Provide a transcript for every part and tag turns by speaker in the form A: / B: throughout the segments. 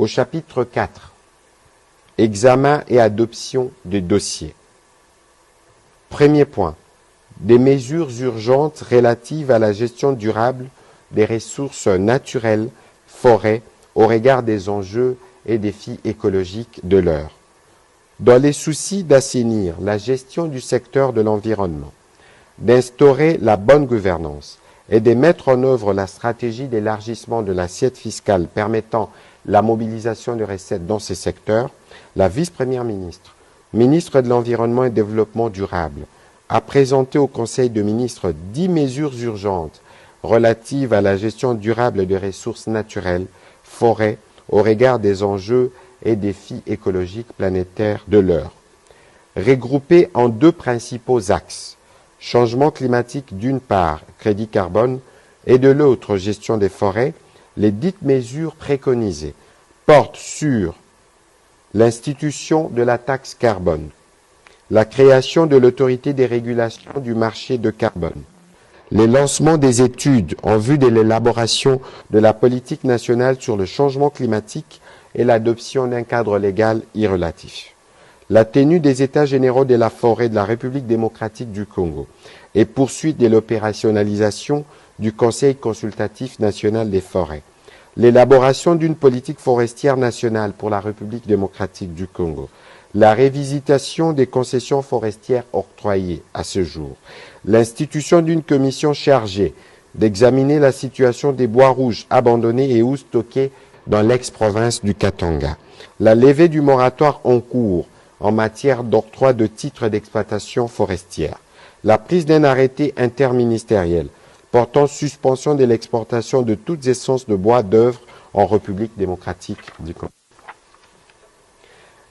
A: Au chapitre 4, examen et adoption des dossiers. Premier point, des mesures urgentes relatives à la gestion durable des ressources naturelles, forêts, au regard des enjeux et défis écologiques de l'heure. Dans les soucis d'assainir la gestion du secteur de l'environnement, d'instaurer la bonne gouvernance et de mettre en œuvre la stratégie d'élargissement de l'assiette fiscale permettant la mobilisation de recettes dans ces secteurs, la vice-première ministre, ministre de l'Environnement et du Développement durable, a présenté au Conseil de ministres 10 mesures urgentes relatives à la gestion durable des ressources naturelles, forêts, au regard des enjeux et défis écologiques planétaires de l'heure. Regroupées en deux principaux axes, changement climatique d'une part, crédit carbone, et de l'autre, gestion des forêts, les dites mesures préconisées portent sur l'institution de la taxe carbone, la création de l'autorité des régulations du marché de carbone, le lancement des études en vue de l'élaboration de la politique nationale sur le changement climatique et l'adoption d'un cadre légal y relatif, la tenue des États généraux de la forêt de la République démocratique du Congo et poursuite de l'opérationnalisation du Conseil consultatif national des forêts, l'élaboration d'une politique forestière nationale pour la République démocratique du Congo, la révisitation des concessions forestières octroyées à ce jour, l'institution d'une commission chargée d'examiner la situation des bois rouges abandonnés et ou stockés dans l'ex-province du Katanga, la levée du moratoire en cours en matière d'octroi de titres d'exploitation forestière, la prise d'un arrêté interministériel portant suspension de l'exportation de toutes essences de bois d'œuvre en République démocratique du Congo.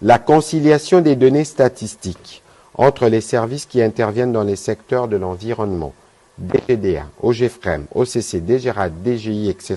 A: La conciliation des données statistiques entre les services qui interviennent dans les secteurs de l'environnement, DGDA, OGFREM, OCC, DGRAD, DGI, etc.,